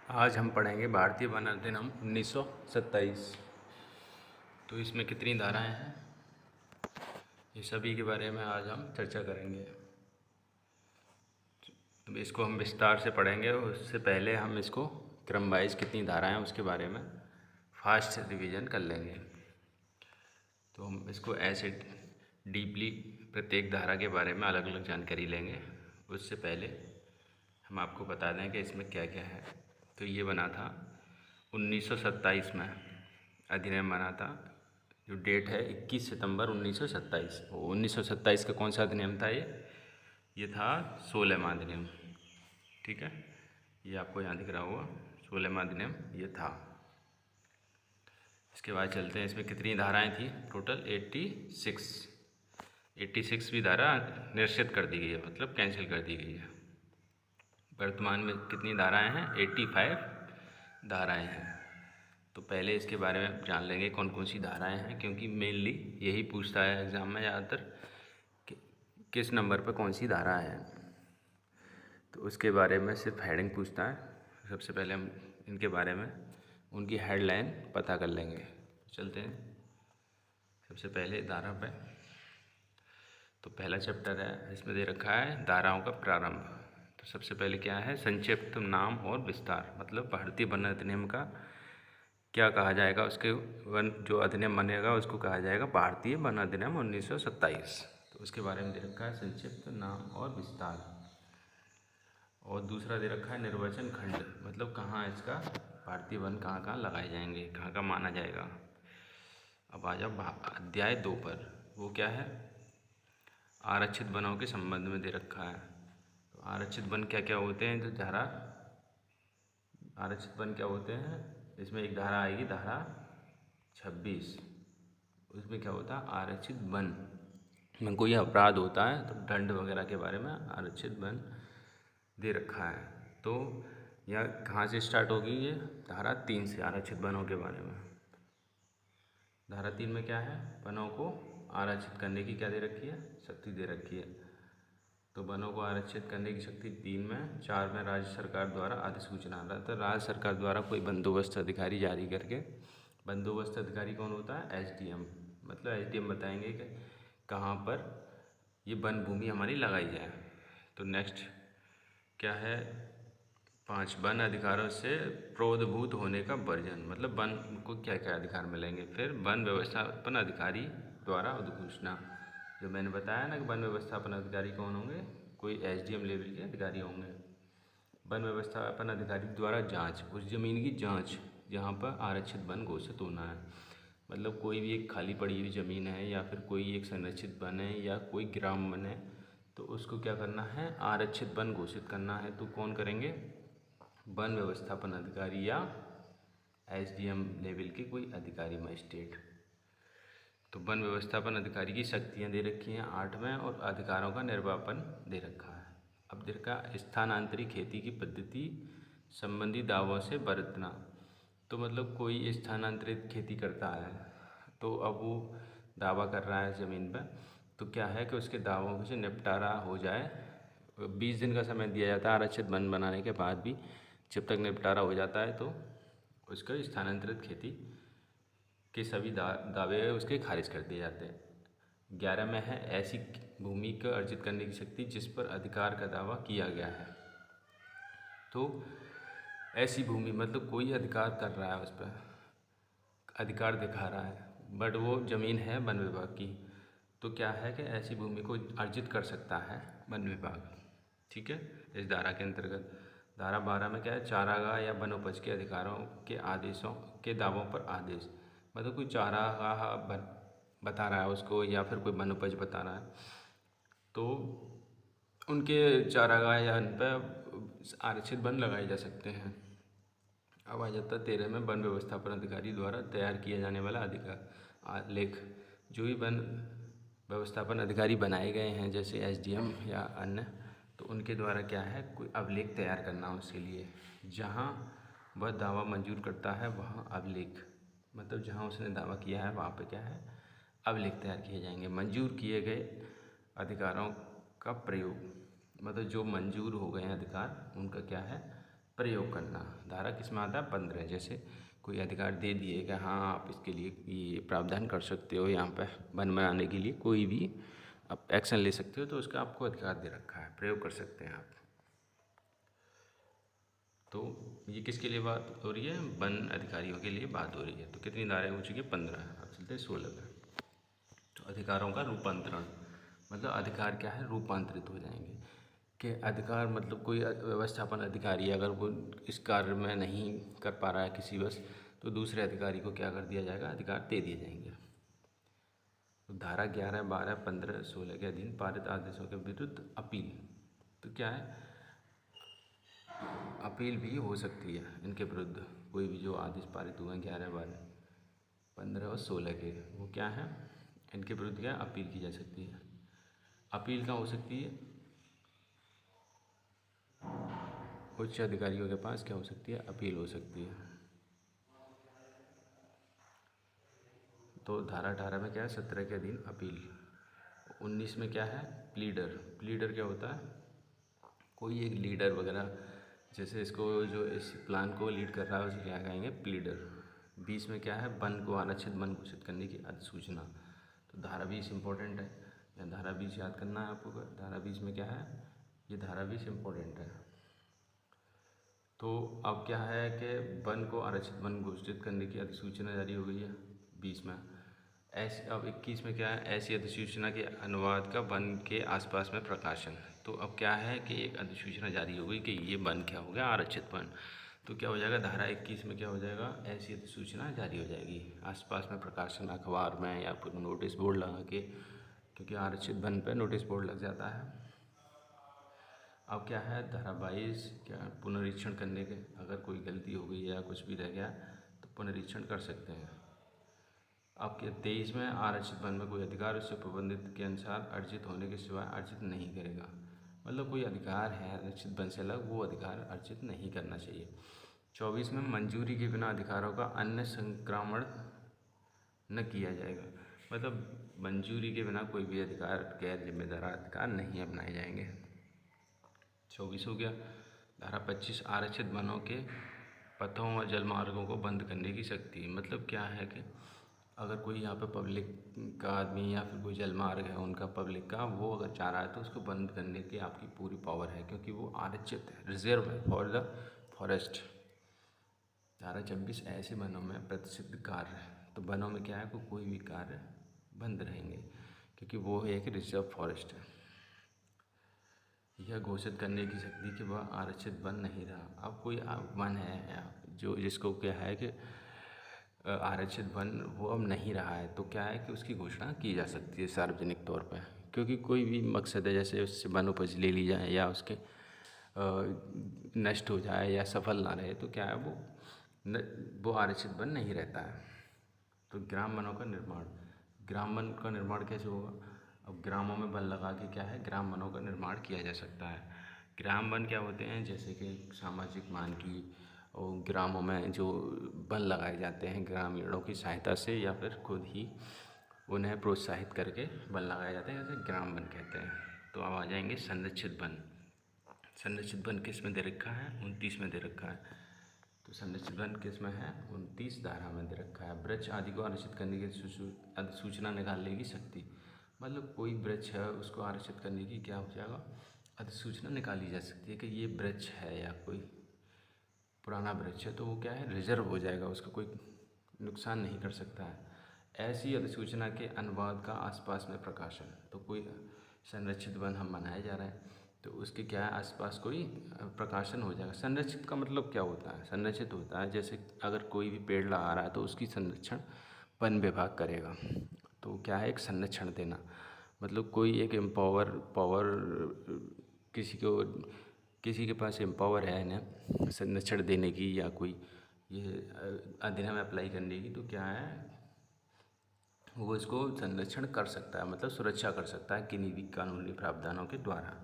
आज हम पढ़ेंगे भारतीय वन अधिनियम 1927। तो इसमें कितनी धाराएं हैं, ये सभी के बारे में आज हम चर्चा करेंगे। तो इसको हम विस्तार से पढ़ेंगे। उससे पहले हम इसको क्रम वाइज कितनी धाराएं हैं उसके बारे में फास्ट रिवीजन कर लेंगे। तो हम इसको ऐसे डीपली प्रत्येक धारा के बारे में अलग अलग जानकारी लेंगे। उससे पहले हम आपको बता दें कि इसमें क्या क्या है। तो ये बना था 1927 में, अधिनियम बना था। जो डेट है 21 सितंबर 1927। 1927 का कौन सा अधिनियम था? ये था 16वां अधिनियम। ठीक है, ये आपको यहाँ दिख रहा होगा, 16वां अधिनियम ये था। इसके बाद चलते हैं, इसमें कितनी धाराएं थी टोटल? 86 भी धारा निरस्त कर दी गई है, मतलब कैंसिल कर दी गई है। वर्तमान में कितनी धाराएं हैं? 85 धाराएं हैं। तो पहले इसके बारे में जान लेंगे कौन कौन सी धाराएं हैं, क्योंकि मेनली यही पूछता है एग्ज़ाम में ज़्यादातर कि किस नंबर पर कौन सी धारा है। तो उसके बारे में सिर्फ हेडिंग पूछता है। सबसे पहले हम इनके बारे में उनकी हेडलाइन पता कर लेंगे। चलते हैं सबसे पहले धारा पे। तो पहला चैप्टर है, इसमें दे रखा है धाराओं का प्रारंभ। तो सबसे पहले क्या है? संक्षिप्त नाम और विस्तार, मतलब भारतीय वन अधिनियम का क्या कहा जाएगा, उसके वन जो अधिनियम बनेगा उसको कहा जाएगा भारतीय वन अधिनियम 1927। तो उसके बारे में दे रखा है संक्षिप्त नाम और विस्तार। और दूसरा दे रखा है निर्वाचन खंड, मतलब कहाँ इसका भारतीय वन कहाँ कहाँ लगाए जाएंगे, कहाँ कहाँ माना जाएगा। अब आ जाओ अध्याय 2 पर। वो क्या है? आरक्षित वनों के संबंध में दे रखा है। तो आरक्षित वन क्या क्या होते हैं? जो धारा आरक्षित वन क्या होते हैं, इसमें एक धारा आएगी, धारा 26। उसमें क्या होता है? आरक्षित वन में कोई अपराध होता है तो दंड वगैरह के बारे में आरक्षित वन दे रखा है। तो यह कहाँ से स्टार्ट होगी? ये धारा 3 से आरक्षित वनों के बारे में। धारा 3 में क्या है? वनों को आरक्षित करने की क्या दे रखी है? शक्ति दे रखी है। तो वनों को आरक्षित करने की शक्ति 3 में। 4 में राज्य सरकार द्वारा अधिसूचना, तो राज्य सरकार द्वारा कोई बंदोबस्त अधिकारी जारी करके। बंदोबस्त अधिकारी कौन होता है? एसडीएम, मतलब एसडीएम बताएंगे कि कहाँ पर ये वन भूमि हमारी लगाई जाए। तो नेक्स्ट क्या है? 5 वन अधिकारों से प्रोद्भूत होने का वर्जन, मतलब वन को क्या क्या अधिकार मिलेंगे। फिर वन व्यवस्थापन अधिकारी द्वारा उद्घोषणा, जो मैंने बताया ना कि वन व्यवस्थापन अधिकारी कौन होंगे? कोई एसडीएम लेवल के अधिकारी होंगे। वन व्यवस्थापन अधिकारी द्वारा जांच, उस ज़मीन की जांच जहाँ पर आरक्षित वन घोषित होना है। मतलब कोई भी एक खाली पड़ी हुई ज़मीन है या फिर कोई एक संरक्षित वन है या कोई ग्राम वन है, तो उसको क्या करना है? आरक्षित वन घोषित करना है। तो कौन करेंगे? वन व्यवस्थापन अधिकारी या एसडीएम लेवल के कोई अधिकारी, मजिस्ट्रेट। तो वन व्यवस्थापन अधिकारी की शक्तियाँ दे रखी हैं 8 में, और अधिकारों का निर्वापन दे रखा है। अब दे रखा स्थानांतरित खेती की पद्धति संबंधी दावों से बरतना। तो मतलब कोई स्थानांतरित खेती करता है, तो अब वो दावा कर रहा है ज़मीन पर, तो क्या है कि उसके दावों से निपटारा हो जाए। 20 दिन का समय दिया जाता है आरक्षित वन बनाने के बाद भी। जब तक निपटारा हो जाता है तो उसका स्थानांतरित खेती के सभी दावे उसके खारिज कर दिए जाते हैं। 11 में है ऐसी भूमि का अर्जित करने की शक्ति जिस पर अधिकार का दावा किया गया है। तो ऐसी भूमि मतलब कोई अधिकार कर रहा है, उस पर अधिकार दिखा रहा है, बट वो ज़मीन है वन विभाग की। तो क्या है कि ऐसी भूमि को अर्जित कर सकता है वन विभाग। ठीक है, इस धारा के अंतर्गत। धारा 12 में क्या है? चारागाह या वनोपज के अधिकारों के आदेशों के दावों पर आदेश, मतलब कोई चारागाह बता रहा है उसको या फिर कोई वनोपज बता रहा है, तो उनके चारागाह या उन पर आरक्षित वन लगाए जा सकते हैं। अब आ जाता है 13 में, वन व्यवस्थापन अधिकारी द्वारा तैयार किया जाने वाला अधिकार लेख। जो भी वन व्यवस्थापन अधिकारी बनाए गए हैं जैसे एसडीएम या अन्य, तो उनके द्वारा क्या है? कोई अभिलेख तैयार करना उसके लिए। जहाँ वह दावा मंजूर करता है वहाँ अभिलेख, मतलब जहाँ उसने दावा किया है वहाँ पे क्या है? अभिलेख तैयार किए जाएंगे। मंजूर किए गए अधिकारों का प्रयोग, मतलब जो मंजूर हो गए हैं अधिकार, उनका क्या है? प्रयोग करना। धारा किस में आता है? 15। जैसे कोई अधिकार दे दिए कि हाँ आप इसके लिए ये प्रावधान कर सकते हो, यहाँ पे वन बनाने के लिए कोई भी आप एक्शन ले सकते हो, तो उसका आपको अधिकार दे रखा है, प्रयोग कर सकते हैं आप। तो ये किसके लिए बात हो रही है? वन अधिकारियों के लिए बात हो रही है। तो कितनी धाराएं हो चुकी है? 15। अब चलते हैं 16 पे। तो अधिकारों का रूपांतरण, मतलब अधिकार क्या है? रूपांतरित हो जाएंगे। कि अधिकार मतलब कोई व्यवस्थापन अधिकारी अगर वो इस कार्य में नहीं कर पा रहा है किसी वश, तो दूसरे अधिकारी को क्या कर दिया जाएगा? अधिकार दे दिए जाएंगे। तो धारा 11, 12, 15, 16 के अधीन पारित आदेशों के विरुद्ध अपील। तो क्या है? अपील भी हो सकती है इनके विरुद्ध। कोई भी जो आदेश पारित हुए हैं 11, 12, 15 और 16 के, वो क्या है? इनके विरुद्ध क्या अपील की जा सकती है। अपील कहाँ हो सकती है? उच्च अधिकारियों के पास क्या हो सकती है? अपील हो सकती है। तो धारा 18 में क्या है? 17 के अधीन अपील। 19 में क्या है? प्लीडर। प्लीडर क्या होता है? कोई एक लीडर वगैरह, जैसे इसको जो इस प्लान को लीड कर रहा है उसे क्या कहेंगे? प्लीडर। 20 में क्या है? वन को आरक्षित वन घोषित करने की अधिसूचना। तो धारा 20 इम्पोर्टेंट है, या धारा 20 याद करना है आपको। धारा 20 में क्या है? ये धारा 20 इम्पोर्टेंट है। तो अब क्या है कि वन को आरक्षित वन घोषित करने की अधिसूचना जारी हो गई है 20 में। ऐसे अब 21 में क्या है? ऐसी अधिसूचना के अनुवाद का वन के आसपास में प्रकाशन। तो अब क्या है कि एक अधिसूचना जारी हो गई कि ये वन क्या हो गया? आरक्षित वन। तो क्या हो जाएगा? धारा 21 में क्या हो जाएगा? ऐसी अधिसूचना जारी हो जाएगी, आसपास में प्रकाशन अखबार में या फिर नोटिस बोर्ड लगा के, क्योंकि आरक्षित वन पर नोटिस बोर्ड लग जाता है। अब क्या है? धारा 22 क्या? पुनरीक्षण करने के, अगर कोई गलती हो गई या कुछ भी रह गया तो पुनरीक्षण कर सकते हैं। अब क्या? 23 में आरक्षित वन में कोई अधिकार उससे प्रबंधित के अनुसार अर्जित होने के सिवाय अर्जित नहीं करेगा। मतलब कोई अधिकार है आरक्षित वन से अलग, वो अधिकार अर्जित नहीं करना चाहिए। 24 में मंजूरी के बिना अधिकारों का अन्य संक्रमण न किया जाएगा। मतलब मंजूरी के बिना कोई भी अधिकार, गैर जिम्मेदार अधिकार नहीं अपनाए जाएंगे। 24 हो गया। धारा 25 आरक्षित वनों के पथों व जलमार्गों को बंद करने की शक्ति। मतलब क्या है कि अगर कोई यहाँ पे पब्लिक का आदमी या फिर कोई जलमार्ग है उनका, पब्लिक का, वो अगर चाह रहा है तो उसको बंद करने की आपकी पूरी पावर है, क्योंकि वो आरक्षित है, रिजर्व है फॉर द फॉरेस्ट। धारा 26 ऐसे वनों में प्रतिषिद्ध कार्य। तो वनों में क्या है कि कोई भी कार्य बंद रहेंगे, क्योंकि वो एक रिजर्व फॉरेस्ट है। यह घोषित करने की शक्ति कि वह आरक्षित वन नहीं रहा। अब कोई वन है जो जिसको क्या है कि आरक्षित वन वो अब नहीं रहा है, तो क्या है कि उसकी घोषणा की जा सकती है सार्वजनिक तौर पर, क्योंकि कोई भी मकसद है, जैसे उससे वन उपज ले ली जाए या उसके नष्ट हो जाए या सफल ना रहे, तो क्या है वो आरक्षित वन नहीं रहता है। तो ग्राम वनों का निर्माण। ग्राम वन का निर्माण कैसे होगा? अब ग्रामों में वन लगा के क्या है? ग्राम वनों का निर्माण किया जा सकता है। ग्राम वन क्या होते हैं? जैसे कि सामाजिक मानकी और ग्रामों में जो वन लगाए जाते हैं ग्रामीणों की सहायता से या फिर खुद ही उन्हें प्रोत्साहित करके वन लगाए जाते हैं, जैसे ग्राम वन कहते हैं। तो अब आ जाएंगे संरक्षित वन। संरक्षित वन किस में दे रखा है? 29 में दे रखा है। तो संरक्षित वन किस में है? 29 धारा में दे रखा है। वृक्ष आदि को आरक्षित करने की अधिसूचना निकालने की शक्ति। मतलब कोई वृक्ष है उसको आरक्षित करने की क्या हो जाएगा? अधिसूचना निकाली जा सकती है कि ये वृक्ष है या कोई पुराना वृक्ष है, तो वो क्या है? रिजर्व हो जाएगा, उसका कोई नुकसान नहीं कर सकता है। ऐसी अधिसूचना के अनुवाद का आसपास में प्रकाशन। तो कोई संरक्षित वन हम बनाए जा रहे हैं तो उसके क्या है? आसपास कोई प्रकाशन हो जाएगा। संरक्षित का मतलब क्या होता है? संरक्षित होता है जैसे अगर कोई भी पेड़ लगा रहा है तो उसकी संरक्षण वन विभाग करेगा। तो क्या है? एक संरक्षण देना। मतलब कोई एक पावर किसी के पास एम्पावर है इन्हें संरक्षण देने की या कोई ये अधिनियम अप्लाई करने की, तो क्या है? वो इसको संरक्षण कर सकता है, मतलब सुरक्षा कर सकता है किन्हीं भी कानूनी प्रावधानों के द्वारा।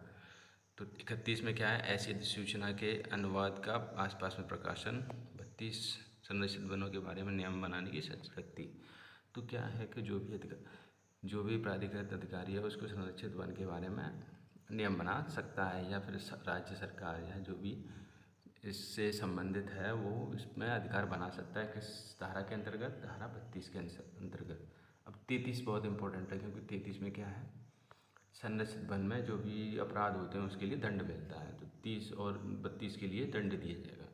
तो 31 में क्या है? ऐसी अधिसूचना के अनुवाद का आसपास में प्रकाशन। 32 संरक्षित वनों के बारे में नियम बनाने की शक्ति। तो क्या है कि जो भी प्राधिकृत अधिकारी है उसको संरक्षित वन के बारे में नियम बना सकता है, या फिर राज्य सरकार या जो भी इससे संबंधित है वो इसमें अधिकार बना सकता है। किस धारा के अंतर्गत? धारा 32 के अंतर्गत। अब 33 बहुत इंपॉर्टेंट है, क्योंकि 33 में क्या है, संरक्षित वन में जो भी अपराध होते हैं उसके लिए दंड मिलता है। तो 30 और 32 के लिए दंड दिया जाएगा।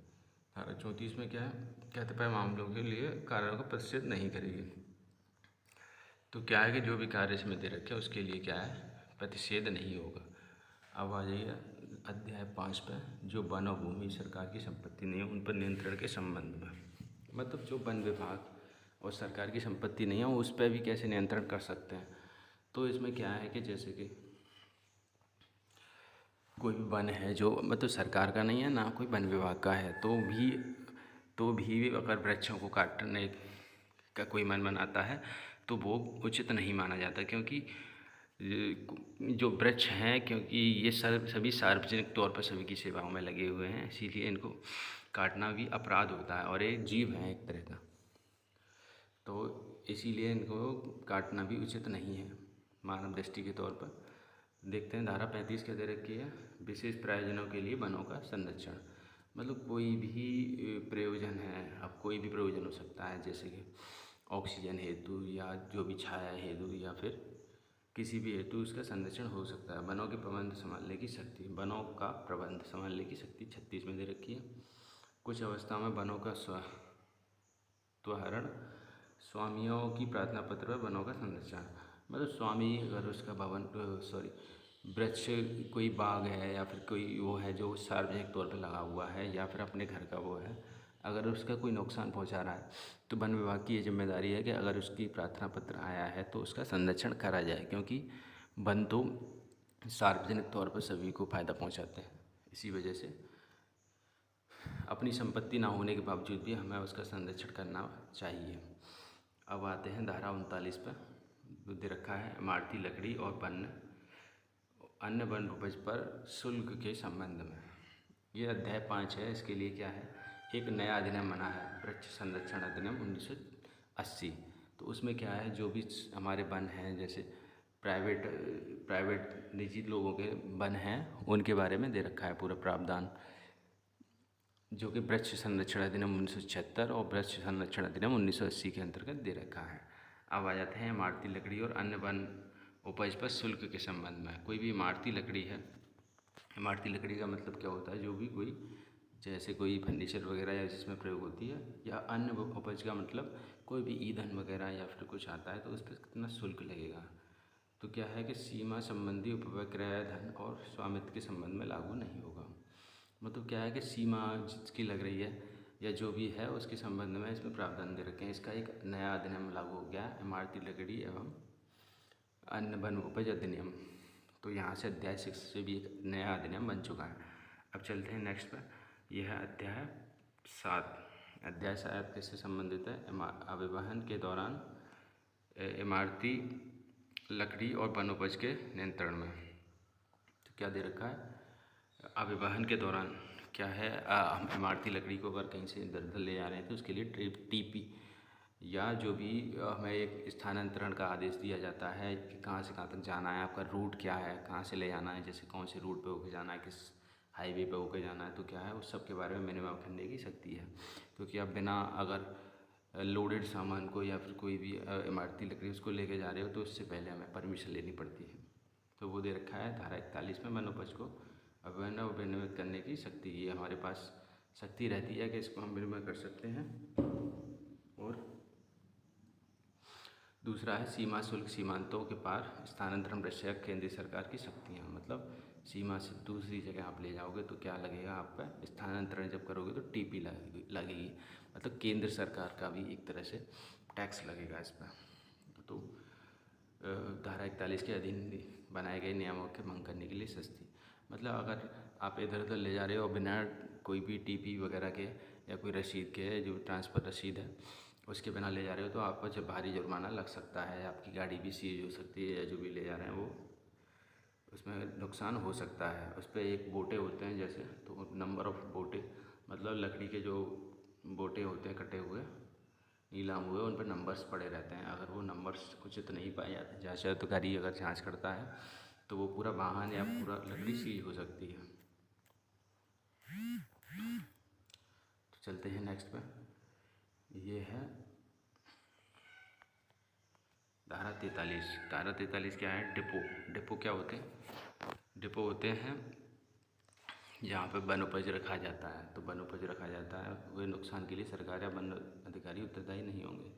धारा 34 में क्या है, कतिपय मामलों के लिए कार्यों को प्रतिषेध नहीं करेगी। तो क्या है कि जो भी कार्य इसमें दे रखे हैं उसके लिए क्या है, प्रतिषेध नहीं होगा। अब आ जाइए अध्याय 5 पर, जो वन और भूमि सरकार की संपत्ति नहीं है उन पर नियंत्रण के संबंध में। मतलब जो वन विभाग और सरकार की संपत्ति नहीं है उस पर भी कैसे नियंत्रण कर सकते हैं। तो इसमें क्या है कि जैसे कि कोई भी वन है जो मतलब सरकार का नहीं है ना कोई वन विभाग का है, तो भी अगर वृक्षों को काटने का कोई मन बनाता है तो वो उचित नहीं माना जाता, क्योंकि जो वृक्ष हैं, क्योंकि ये सभी सार्वजनिक तौर पर सभी की सेवाओं में लगे हुए हैं, इसीलिए इनको काटना भी अपराध होता है और एक जीव है एक तरह का, तो इसीलिए इनको काटना भी उचित नहीं है मानव दृष्टि के तौर पर। देखते हैं धारा 35 क्या दे रखी है, विशेष प्रयोजनों के लिए वनों का संरक्षण। मतलब कोई भी प्रयोजन है, अब कोई भी प्रयोजन हो सकता है, जैसे कि ऑक्सीजन हेतु या जो भी छाया हेतु या फिर किसी भी हेतु उसका संरक्षण हो सकता है। वनों के प्रबंध संभालने की शक्ति, वनों का प्रबंध संभालने की शक्ति 36 में दे रखी है। कुछ अवस्थाओं में वनों का त्वहरण, स्वामियों की प्रार्थना पत्र पर वनों का संरक्षण। मतलब स्वामी अगर उसका वृक्ष कोई बाग है या फिर कोई वो है जो सार्वजनिक तौर पर लगा हुआ है या फिर अपने घर का वो है, अगर उसका कोई नुकसान पहुंचा रहा है तो वन विभाग की ये जिम्मेदारी है कि अगर उसकी प्रार्थना पत्र आया है तो उसका संरक्षण करा जाए, क्योंकि वन तो सार्वजनिक तौर पर सभी को फ़ायदा पहुंचाते हैं। इसी वजह से अपनी संपत्ति ना होने के बावजूद भी हमें उसका संरक्षण करना चाहिए। अब आते हैं धारा 39 पर, जो दे रखा है इमारती लकड़ी और अन्य वन उपज पर शुल्क के संबंध में। ये अध्याय 5 है। इसके लिए क्या है, एक नया अधिनियम बना है, वृक्ष संरक्षण अधिनियम 1980। तो उसमें क्या है, जो भी हमारे वन हैं, जैसे प्राइवेट निजी लोगों के वन हैं, उनके बारे में दे रखा है पूरा प्रावधान, जो कि वृक्ष संरक्षण अधिनियम 1976 और वृक्ष संरक्षण अधिनियम 1980 के अंतर्गत दे रखा है। अब आ जाते हैं इमारती लकड़ी और अन्य वन उपज पर शुल्क के संबंध में। कोई भी इमारती लकड़ी है, इमारती लकड़ी का मतलब क्या होता है, जो भी कोई जैसे कोई फर्नीचर वगैरह या जिसमें प्रयोग होती है, या अन्य उपज का मतलब कोई भी ईंधन वगैरह या फिर कुछ आता है तो उस पर कितना शुल्क लगेगा। तो क्या है कि सीमा संबंधी उपक्रय धन और स्वामित्व के संबंध में लागू नहीं होगा। मतलब क्या है कि सीमा जिसकी लग रही है या जो भी है उसके संबंध में इसमें प्रावधान दे रखे हैं। इसका एक नया अधिनियम लागू हो गया, इमारती लकड़ी एवं अन्य वन उपज अधिनियम। तो यहाँ से अध्याय 6 से भी एक नया अधिनियम बन चुका है। अब चलते हैं नेक्स्ट पर, यह है अध्याय 7। अध्याय 7 किससे संबंधित है, अभिवहन के दौरान इमारती लकड़ी और वन उपज के नियंत्रण में। तो क्या दे रखा है, अभिवहन के दौरान क्या है, हम इमारती लकड़ी को अगर कहीं से इधर उधर ले जा रहे हैं तो उसके लिए टीपी या जो भी हमें एक स्थानांतरण का आदेश दिया जाता है कि कहाँ से कहाँ तक जाना है, आपका रूट क्या है, कहाँ से ले जाना है, जैसे कौन से रूट पे होके जाना है, किस हाईवे पे होके जाना है, तो क्या है उस सब के बारे में मिनिमम करने की शक्ति है। क्योंकि आप बिना अगर लोडेड सामान को या फिर कोई भी इमारती लकड़ी उसको लेके जा रहे हो तो उससे पहले हमें परमिशन लेनी पड़ती है। तो वो दे रखा है धारा 41 में, वन उपज को अभिन्न और विनियमित करने की शक्ति, ये हमारे पास शक्ति रहती है कि इसको हम विनिमय कर सकते हैं। और दूसरा है सीमा शुल्क, सीमांतों के पार स्थानांतरण वृक्षक केंद्रीय सरकार की शक्तियाँ। मतलब सीमा से दूसरी जगह आप ले जाओगे तो क्या लगेगा, आप पर स्थानांतरण जब करोगे तो टीपी लगेगी, मतलब केंद्र सरकार का भी एक तरह से टैक्स लगेगा इस पर। तो धारा 41 के अधीन बनाए गए नियमों के भंग करने के लिए सस्ती। मतलब अगर आप इधर उधर ले जा रहे हो बिना कोई भी टीपी वगैरह के या कोई रसीद के, जो ट्रांसफ़र रसीद है उसके बिना ले जा रहे हो तो आपको जब भारी जुर्माना लग सकता है, आपकी गाड़ी भी सीज हो सकती है, या जो भी ले जा रहे हैं वो उसमें नुकसान हो सकता है। उस पर एक बोटे होते हैं जैसे, तो नंबर ऑफ़ बोटे, मतलब लकड़ी के जो बोटे होते हैं कटे हुए नीलाम हुए, उन पर नंबर्स पड़े रहते हैं। अगर वो नंबर्स उचित नहीं पाए जाते, जांच अधिकारी अगर जांच करता है तो वो पूरा वाहन या पूरा लकड़ी सीज हो सकती है। चलते हैं नेक्स्ट पे। ये है धारा 43। धारा 43 क्या है? डिपो। डिपो क्या होते हैं? डिपो होते हैं जहाँ पे वन उपज रखा जाता है। तो वन उपज रखा जाता है, हुए नुकसान के लिए सरकार या वन अधिकारी उत्तरदायी नहीं होंगे।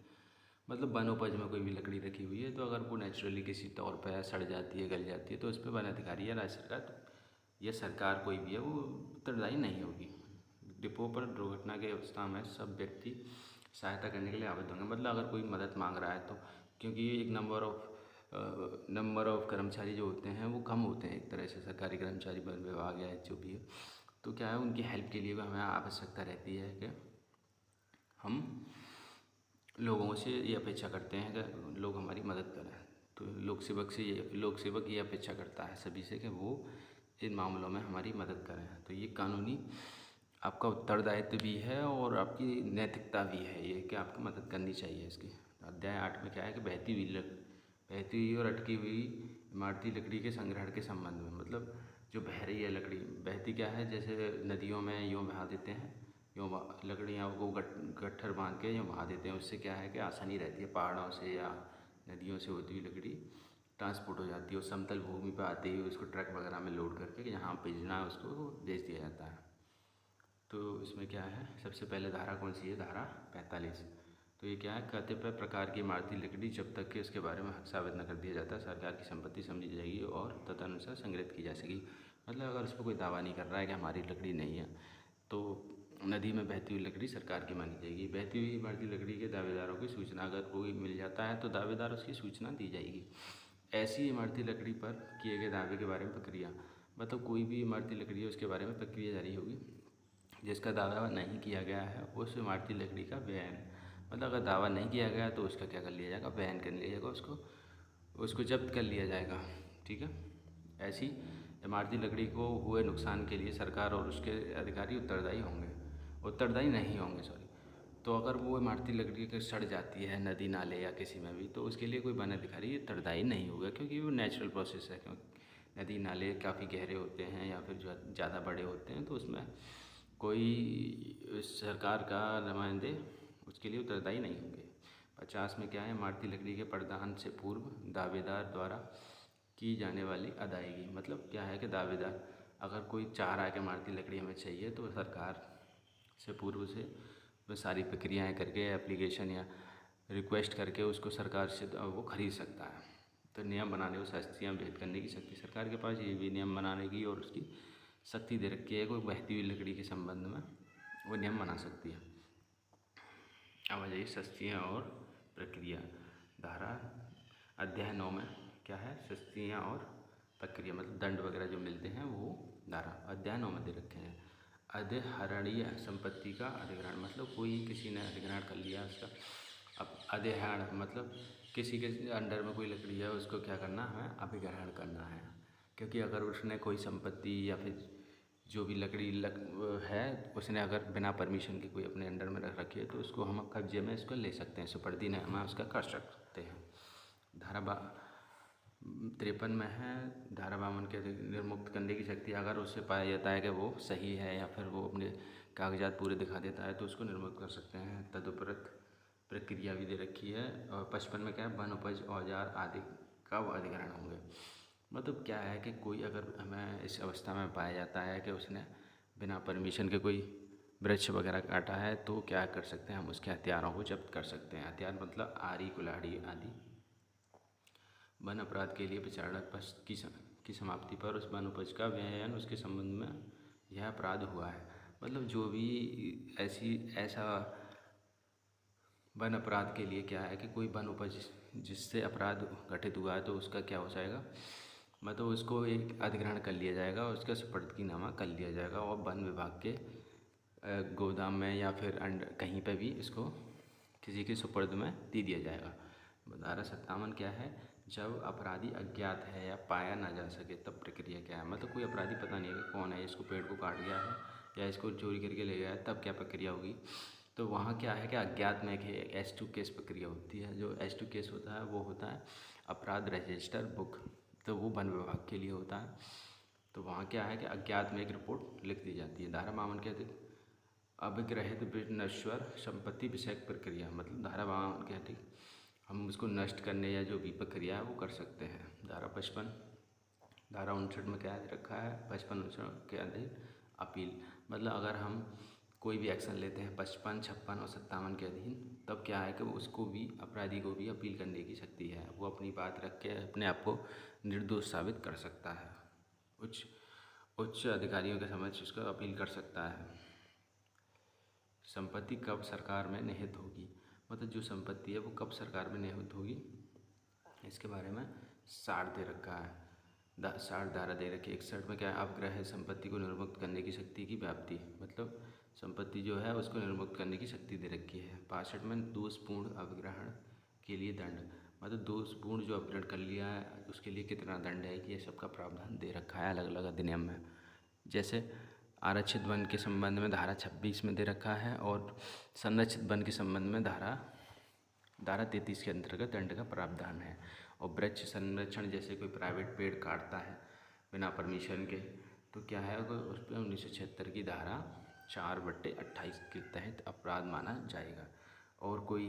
मतलब वन उपज में कोई भी लकड़ी रखी हुई है तो अगर वो नेचुरली किसी तौर पर सड़ जाती है, गल जाती है, तो उस पर वन अधिकारी या राज्य सरकार या सरकार कोई भी है वो उत्तरदायी नहीं होगी। डिपो पर दुर्घटना की अवस्था में सब व्यक्ति सहायता करने के लिए आवेदन होंगे। मतलब अगर कोई मदद मांग रहा है तो, क्योंकि एक नंबर ऑफ कर्मचारी जो होते हैं वो कम होते हैं, एक तरह से सरकारी कर्मचारी, वन विभाग या जो भी है, तो क्या है उनकी हेल्प के लिए भी हमें आवश्यकता रहती है कि हम लोगों से ये अपेक्षा करते हैं कि लोग हमारी मदद करें। तो लोक सेवक ये अपेक्षा करता है सभी से कि वो इन मामलों में हमारी मदद करें। तो ये कानूनी आपका उत्तरदायित्व भी है और आपकी नैतिकता भी है ये कि आपको मदद करनी चाहिए इसकी। अध्याय 8 में क्या है कि बहती हुई और अटकी हुई इमारती लकड़ी के संग्रहण के संबंध में। मतलब जो बह रही है लकड़ी, बहती क्या है, जैसे नदियों में यूँ बहा देते हैं, यूँ लकड़ियाँ को गट्ठर बांध के यूँ बहा देते हैं। उससे क्या है कि आसानी रहती है, पहाड़ों से या नदियों से होती हुई लकड़ी ट्रांसपोर्ट हो जाती है और समतल भूमि पर आते ही उसको ट्रक वगैरह में लोड करके जहाँ भेजना है उसको भेज दिया जाता है। तो इसमें क्या है, सबसे पहले धारा कौन सी है? धारा 45। तो ये क्या है? कतिपय प्रकार की इमारती लकड़ी जब तक कि उसके बारे में हक साबित न कर दिया जाता है सरकार की संपत्ति समझी जाएगी और तदनुसार संग्रहित की जा सकेगी। मतलब अगर उस पर कोई दावा नहीं कर रहा है कि हमारी लकड़ी नहीं है तो नदी में बहती हुई लकड़ी सरकार की मानी जाएगी। बहती हुई इमारती लकड़ी के दावेदारों की सूचना अगर कोई मिल जाता है तो दावेदार उसकी सूचना दी जाएगी। ऐसी इमारती लकड़ी पर किए गए दावे के बारे में प्रक्रिया, मतलब कोई भी इमारती लकड़ी है उसके बारे में प्रक्रिया जारी होगी। जिसका दावा नहीं किया गया है उस इमारती लकड़ी का वहन, मतलब अगर दावा नहीं किया गया तो उसका क्या कर लिया जाएगा? वहन कर लिया जाएगा, उसको जब्त कर लिया जाएगा। ठीक है। ऐसी इमारती लकड़ी को हुए नुकसान के लिए सरकार और उसके अधिकारी उत्तरदायी नहीं होंगे सॉरी। तो अगर वो इमारती लकड़ी के सड़ जाती है नदी नाले या किसी में भी, तो उसके लिए कोई वन अधिकारी उत्तरदायी नहीं होगा, क्योंकि वो नेचुरल प्रोसेस है। क्योंकि नदी नाले काफ़ी गहरे होते हैं या फिर जो ज़्यादा बड़े होते हैं, तो उसमें कोई सरकार का नुमाइंदे उसके लिए उत्तरदायी नहीं होंगे। 50 में क्या है? इमारती लकड़ी के प्रदान से पूर्व दावेदार द्वारा की जाने वाली अदायगी। मतलब क्या है कि दावेदार अगर कोई चाह रहा है कि इमारती लकड़ी हमें चाहिए तो सरकार से पूर्व से वह सारी प्रक्रियाएं करके एप्लीकेशन या रिक्वेस्ट करके उसको सरकार से वो खरीद सकता है। तो नियम बनाने और शास्तियाँ भेद करने की शक्ति सरकार के पास, ये भी नियम बनाने की और उसकी शक्ति दे रखी है। कोई बहती हुई लकड़ी के संबंध में वो नियम बना सकती है। अब आ जाइए शास्तियाँ और प्रक्रिया। धारा अध्याय 9 में क्या है? शास्तियाँ और प्रक्रिया, मतलब दंड वगैरह जो मिलते हैं वो धारा अध्याय 9 में दे रखे हैं। अधिहरणीय संपत्ति का अधिग्रहण, मतलब कोई किसी ने अधिग्रहण कर लिया उसका। अब अधिहरण मतलब किसी के अंडर में कोई लकड़ी है उसको क्या करना है? हमें अभिग्रहण करना है। क्योंकि अगर उसने कोई संपत्ति या फिर जो भी लकड़ी है उसने अगर बिना परमिशन के कोई अपने अंडर में रख रखी है तो उसको हम कब्जे में इसको ले सकते हैं, सुपर्दी ने हम उसका कर सकते हैं। धारा 53 में है धारा 52 के निर्मुक्त करने की शक्ति। अगर उससे पाया जाता है कि वो सही है या फिर वो अपने कागजात पूरे दिखा देता है तो उसको निर्मुक्त कर सकते हैं। तदुपरांत प्रक्रिया भी दे रखी है। और 55 में क्या है? वन उपज औजार आदि कब अधिग्रहण होंगे। मतलब क्या है कि कोई अगर हमें इस अवस्था में पाया जाता है कि उसने बिना परमिशन के कोई वृक्ष वगैरह काटा है तो क्या कर सकते हैं? हम उसके हथियारों को जब्त कर सकते हैं। हथियार मतलब आरी, कुल्हाड़ी आदि। वन अपराध के लिए विचारणा की समाप्ति पर उस वन उपज का व्ययन उसके संबंध में यह अपराध हुआ है। मतलब जो भी ऐसा वन अपराध के लिए क्या है कि कोई वन उपज जिससे अपराध घटित हुआ है तो उसका क्या हो जाएगा? मतलब उसको एक अधिग्रहण कर लिया जाएगा, उसका सुपुर्दगीनामा कर लिया जाएगा और वन विभाग के गोदाम में या फिर कहीं पर भी इसको किसी के सुपुर्द में दे दिया जाएगा। धारा 57 क्या है? जब अपराधी अज्ञात है या पाया ना जा सके तब प्रक्रिया क्या है? मतलब कोई अपराधी पता नहीं है कौन है, इसको पेड़ को काट गया है या इसको चोरी करके ले गया है, तब क्या प्रक्रिया होगी? तो वहाँ क्या है कि अज्ञात में S2 केस प्रक्रिया होती है। जो S2 केस होता है वो होता है अपराध रजिस्टर बुक, तो वो वन विभाग के लिए होता है। तो वहाँ क्या है कि अज्ञात में एक रिपोर्ट लिख दी जाती है। धारा 52 के अविग्रहित विनश्वर संपत्ति विषयक प्रक्रिया, मतलब धारा 52 के ठीक हम उसको नष्ट करने या जो भी प्रक्रिया है वो कर सकते हैं। धारा 55, धारा 59 में क्या रखा है, 55 के अधीन अपील, मतलब अगर हम कोई भी एक्शन लेते हैं 55, 56 और 57 के अधीन, तब क्या है कि वो उसको भी, अपराधी को भी अपील करने की शक्ति है। वो अपनी बात रख के अपने आप को निर्दोष साबित कर सकता है, उच्च अधिकारियों के समक्ष उसका अपील कर सकता है। संपत्ति कब सरकार में निहित होगी, मतलब जो संपत्ति है वो कब सरकार में निहित होगी, इसके बारे में 60 दे रखा है, 60 धारा दे रखी है। 61 में क्या है, अवग्रह संपत्ति को निर्मुक्त करने की शक्ति की व्याप्ति, मतलब संपत्ति जो है उसको निर्मुक्त करने की शक्ति दे रखी है। 65 में दोषपूर्ण अवग्रहण के लिए दंड, मतलब दोषपूर्ण जो अपग्रहण कर लिया है उसके लिए कितना दंड है, ये सबका प्रावधान दे रखा है अलग अलग अधिनियम में। जैसे आरक्षित वन के संबंध में धारा 26 में दे रखा है, और संरक्षित वन के संबंध में धारा 33 के अंतर्गत दंड का प्रावधान है। और वृक्ष संरक्षण, जैसे कोई प्राइवेट पेड़ काटता है बिना परमिशन के, तो क्या है उस पर 1976 की धारा 4/28 के तहत अपराध माना जाएगा। और कोई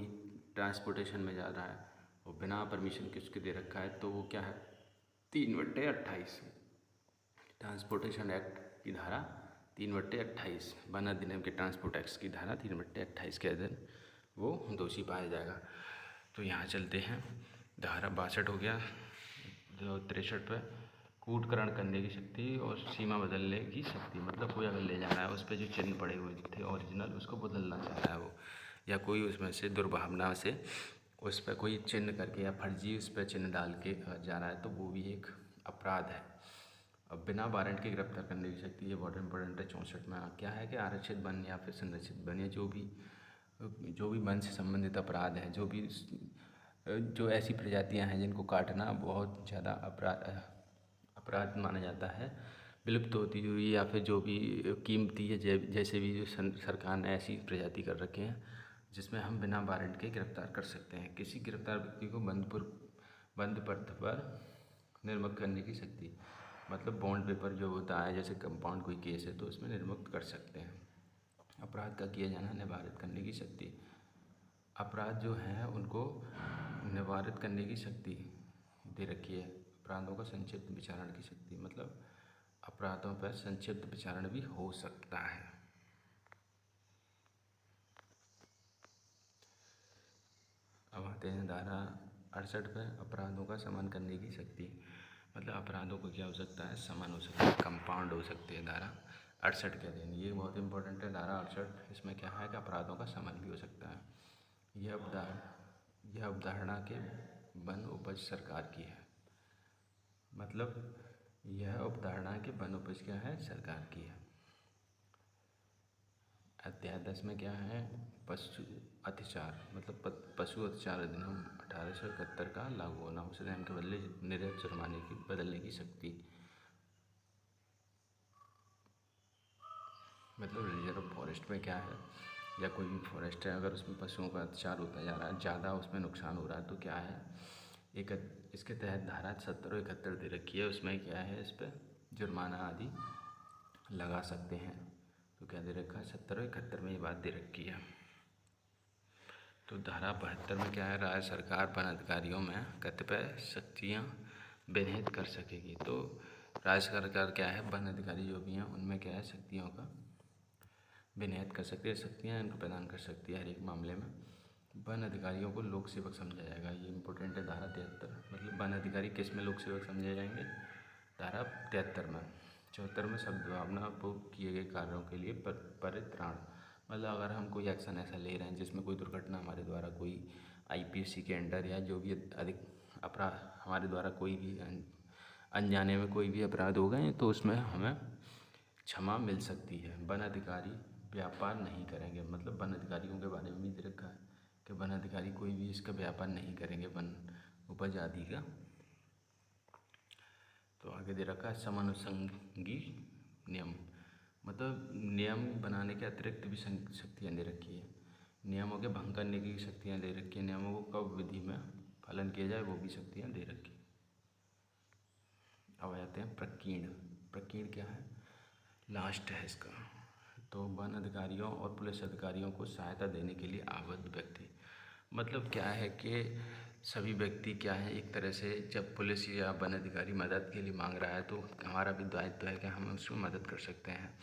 ट्रांसपोर्टेशन में जा रहा है और बिना परमिशन के उसके दे रखा है, तो वो क्या है 3/28 ट्रांसपोर्टेशन एक्ट की धारा 3/28, वन अधिनियम के ट्रांसपोर्ट एक्ट की धारा 3/28 के अधीन वो दोषी पाया जाएगा। तो यहाँ चलते हैं, धारा 62 हो गया, जो 63 पे कूटकरण करने की शक्ति और सीमा बदलने की शक्ति, मतलब कोई अगर ले जा रहा है उस पर जो चिन्ह पड़े हुए थे ओरिजिनल, उसको बदलना चाह रहा है वो, या कोई उसमें से दुर्भावना से उस पर कोई चिन्ह करके या फर्जी उस पर चिन्ह डाल के जा रहा है, तो वो भी एक अपराध है। अब बिना वारंट के गिरफ्तार करने की शक्ति, ये बहुत इंपॉर्टेंट है। 64 में क्या है कि आरक्षित वन या फिर संरक्षित वन या जो भी वन से संबंधित अपराध है, जो ऐसी प्रजातियां हैं जिनको काटना बहुत ज़्यादा अपराध माना जाता है, विलुप्त होती हुई या फिर जो भी कीमती है, जैसे भी जो सरकार ने ऐसी प्रजाति कर रखे हैं जिसमें हम बिना वारंट के गिरफ्तार कर सकते हैं। किसी गिरफ्तार व्यक्ति को बंद पथ पर निर्मुक्त करने की शक्ति, मतलब बॉन्ड पेपर जो होता है, जैसे कंपाउंड कोई केस है तो उसमें निर्मुक्त कर सकते हैं। अपराध का किया जाना निवारित करने की शक्ति, अपराध जो हैं उनको निवारित करने की शक्ति दे रखी है। अपराधों का संक्षिप्त विचारण की शक्ति, मतलब अपराधों पर संक्षिप्त विचारण भी हो सकता है। अब आते हैं धारा 68 पे, अपराधों का शमन करने की शक्ति, मतलब अपराधों को क्या हो सकता है, शमन हो सकता है, कंपाउंड हो सकती है। धारा 68 के अधीन, ये बहुत इंपॉर्टेंट है धारा 68, इसमें क्या है कि अपराधों का शमन भी हो सकता है। यह अवधारणा के वन उपज सरकार की है, मतलब यह अवधारणा के वन उपज क्या है, सरकार की है। अध्याय 10 में क्या है, पशु अत्याचार, मतलब पशु अत्याचार अधिनियम 1871 का लागू होना, उस अधिनियम के बदले निर्यात जुर्माने की बदलने की शक्ति, मतलब रिजर्व फॉरेस्ट में क्या है, या कोई भी फॉरेस्ट है अगर उसमें पशुओं का अत्याचार होता जा रहा है, ज़्यादा उसमें नुकसान हो रहा है, तो क्या है इसके तहत धारा 70 और 71 दे रखी है, उसमें क्या है इस पर जुर्माना आदि लगा सकते हैं। तो क्या दे रखा है, 70 और 71 में ये बात दे रखी है। तो धारा 72 में क्या है, राज्य सरकार वन अधिकारियों में कतिपय शक्तियाँ विनिहित कर सकेगी। तो राज्य सरकार क्या है, वन अधिकारी जो भी हैं उनमें क्या है, शक्तियों का विनिहित कर सकती है, शक्तियाँ इनको प्रदान कर सकती है। हर एक मामले में वन अधिकारियों को लोक सेवक समझा जाएगा, ये इंपॉर्टेंट है। धारा 73, मतलब वन अधिकारी किस में लोक सेवक समझे जाएंगे, धारा 73 में। 74 में सद्भावनापूर्वक किए गए कार्यों के लिए परित्राण, मतलब अगर हम कोई एक्शन ऐसा ले रहे हैं जिसमें कोई दुर्घटना हमारे द्वारा कोई IPC के अंडर या जो भी अधिक अपराध हमारे द्वारा कोई भी अनजाने में कोई भी अपराध हो गए, तो उसमें हमें क्षमा मिल सकती है। वन अधिकारी व्यापार नहीं करेंगे, मतलब वन अधिकारियों के बारे में भी दे रखा है कि वन अधिकारी कोई भी इसका व्यापार नहीं करेंगे, वन उपज आदि का। तो आगे दे रखा है समानुषंगी नियम, मतलब नियम बनाने के अतिरिक्त भी शक्तियाँ दे रखी है। नियमों के भंग करने की शक्तियाँ दे रखी है, नियमों को कब विधि में पालन किया जाए वो भी शक्तियाँ दे रखी। अब आते हैं प्रकीर्ण। प्रकीर्ण क्या है, लास्ट है इसका। तो वन अधिकारियों और पुलिस अधिकारियों को सहायता देने के लिए आबद्ध व्यक्ति, मतलब क्या है कि सभी व्यक्ति क्या है, एक तरह से जब पुलिस या वन अधिकारी मदद के लिए मांग रहा है तो हमारा भी दायित्व है कि हम उसमें मदद कर सकते हैं।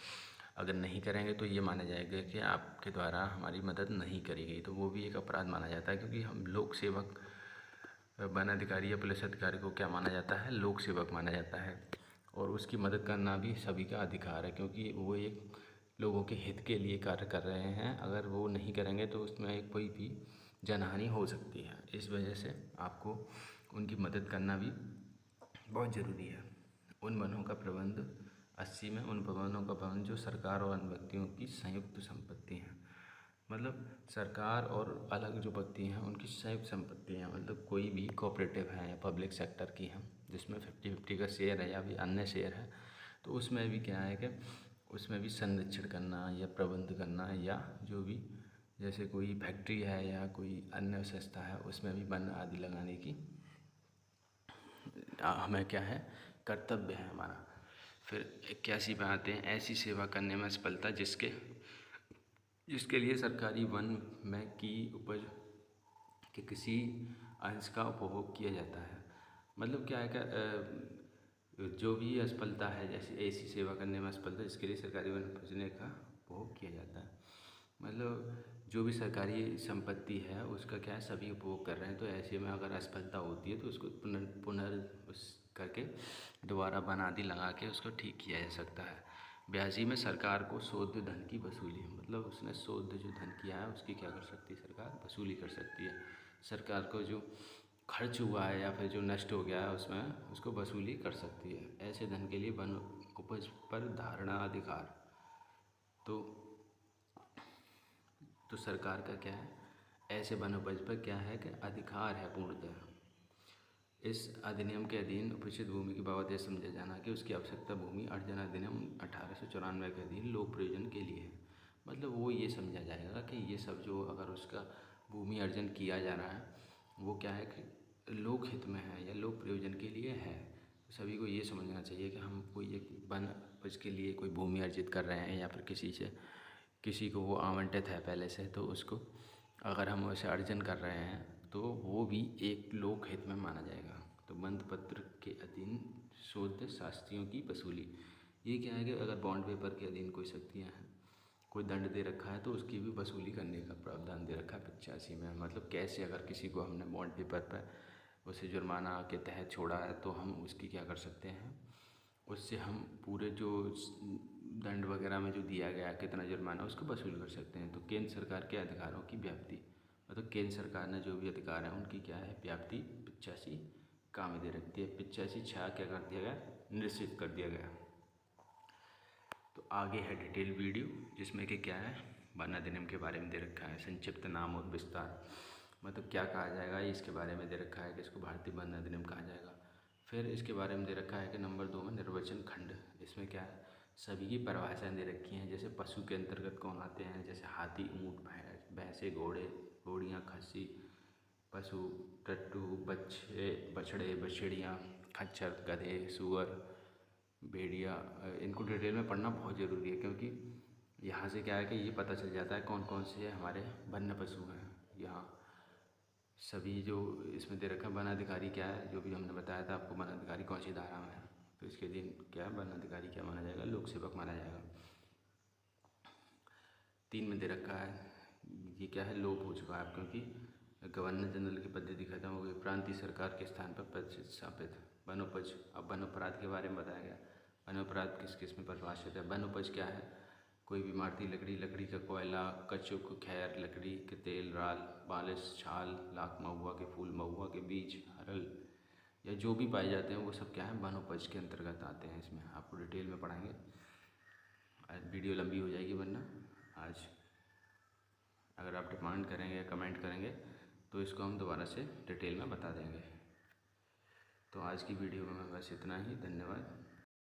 अगर नहीं करेंगे तो ये माना जाएगा कि आपके द्वारा हमारी मदद नहीं करी गई, तो वो भी एक अपराध माना जाता है, क्योंकि हम लोक सेवक वन अधिकारी या पुलिस अधिकारी को क्या माना जाता है, लोक सेवक माना जाता है। और उसकी मदद करना भी सभी का अधिकार है, क्योंकि वो एक लोगों के हित के लिए कार्य कर रहे हैं। अगर वो नहीं करेंगे तो उसमें कोई भी जनहानि हो सकती है। इस वजह से आपको उनकी मदद करना भी बहुत ज़रूरी है। उन वनों का प्रबंध 80 में उन वनों का प्रबंध जो सरकार और अन्य व्यक्तियों की संयुक्त संपत्ति हैं, मतलब सरकार और अलग जो व्यक्ति हैं उनकी संयुक्त संपत्ति हैं, मतलब कोई भी कोऑपरेटिव है या पब्लिक सेक्टर की हैं जिसमें 50-50 का शेयर है या भी अन्य शेयर है, तो उसमें भी क्या है कि उसमें भी संरक्षण करना या प्रबंध करना, या जो भी जैसे कोई फैक्ट्री है या कोई अन्य संस्था है उसमें भी वन आदि लगाने की हमें क्या है, कर्तव्य है हमारा। फिर 81 पे आते हैं, ऐसी सेवा करने में सफलता जिसके लिए सरकारी वन में की उपज के किसी अंश का उपभोग किया जाता है। मतलब क्या है कि जो भी असफलता है, जैसे ऐसी सेवा करने में असफलता जिसके लिए सरकारी वन उपजने का उपभोग किया जाता है, मतलब जो भी सरकारी संपत्ति है उसका क्या है, सभी उपभोग कर रहे हैं, तो ऐसे में अगर असफलता होती है तो उसको पुनर् उस करके दोबारा वन आदि लगा के उसको ठीक किया जा सकता है। 82 में सरकार को शोध धन की वसूली, मतलब उसने शोध जो धन किया है उसकी क्या कर सकती है, सरकार वसूली कर सकती है। सरकार को जो खर्च हुआ है या फिर जो नष्ट हो गया है उसमें उसको वसूली कर सकती है। ऐसे धन के लिए वन उपज पर धारणा अधिकार, तो सरकार का क्या है, ऐसे वन उपज पर क्या है कि अधिकार है पूर्णतः। इस अधिनियम के अधीन उपेक्षित भूमि की बाबत यह समझा जाना कि उसकी आवश्यकता भूमि अर्जन अधिनियम 1894 के अधीन लोक प्रयोजन के लिए है। मतलब वो ये समझा जाएगा कि ये सब जो अगर उसका भूमि अर्जन किया जा रहा है वो क्या है कि लोक हित में है या लोक प्रयोजन के लिए है। तो सभी को ये समझना चाहिए कि हम कोई एक वन उपज के लिए कोई भूमि अर्जित कर रहे हैं या फिर किसी को वो आवंटित है पहले से, तो उसको अगर हम उसे अर्जन कर रहे हैं तो वो भी एक लोक हित में माना जाएगा। तो बंध पत्र के अधीन शोध शास्त्रियों की वसूली, ये क्या है कि अगर बॉन्ड पेपर के अधीन कोई शक्तियाँ हैं, कोई दंड दे रखा है तो उसकी भी वसूली करने का प्रावधान दे रखा है 85 में। मतलब कैसे, अगर किसी को हमने बॉन्ड पेपर पर उसे जुर्माना के तहत छोड़ा है तो हम उसकी क्या कर सकते हैं, उससे हम पूरे जो दंड वगैरह में जो दिया गया कितना जुर्माना उसको वसूल कर सकते हैं। तो केंद्र सरकार के अधिकारों की व्याप्ति, मतलब केंद्र सरकार ने जो भी अधिकार है उनकी क्या है व्याप्ति 85 का में दे रखती है। 85(6) क्या कर दिया गया, निश्चित कर दिया गया। तो आगे है डिटेल वीडियो जिसमें कि क्या है, वन अधिनियम के बारे में दे रखा है, संक्षिप्त नाम और विस्तार, मतलब क्या कहा जाएगा इसके बारे में दे रखा है कि इसको भारतीय वन अधिनियम कहा जाएगा। फिर इसके बारे में दे रखा है कि नंबर 2 में निर्वचन खंड, इसमें क्या है सभी की परिभाषाएँ दे रखी हैं। जैसे पशु के अंतर्गत कौन आते हैं, जैसे हाथी, ऊँट, भैंसे, घोड़े, घोड़ियाँ, खस्सी, पशु, टट्टू, बछड़े, बछड़ियाँ, खच्चर, गधे, सूअर, भेड़िया। इनको डिटेल में पढ़ना बहुत ज़रूरी है, क्योंकि यहाँ से क्या है कि ये पता चल जाता है कौन कौन से हमारे वन्य पशु हैं। यहाँ सभी जो इसमें दे रखा है, वन अधिकारी क्या है, जो भी हमने बताया था आपको, वन अधिकारी कौन सी धारा में है, तो इसके दिन क्या है, वन अधिकारी क्या माना जाएगा, लोक सेवक माना जाएगा। 3 में दे रखा है, ये क्या है, लोप हो चुका है क्योंकि गवर्नर जनरल की पद्धति खत्म हो गई, प्रांतीय सरकार के स्थान पर पद स्थापित। वनोपज, अब वन अपराध के बारे में बताया गया। वन अपराध किस किस में परिभाषित है। वन उपज क्या है, कोई भी इमारती लकड़ी, लकड़ी का कोयला, कचुक, खैर, लकड़ी के तेल, राल, बालिश, छाल, लाख, महुआ के फूल, महुआ के बीज, हरल या जो भी पाए जाते हैं वो सब क्या है, वन उपज के अंतर्गत आते हैं। इसमें आपको डिटेल में पढ़ाएंगे, आज वीडियो लंबी हो जाएगी, वरना आज अगर आप डिमांड करेंगे या कमेंट करेंगे तो इसको हम दोबारा से डिटेल में बता देंगे। तो आज की वीडियो में बस इतना ही, धन्यवाद।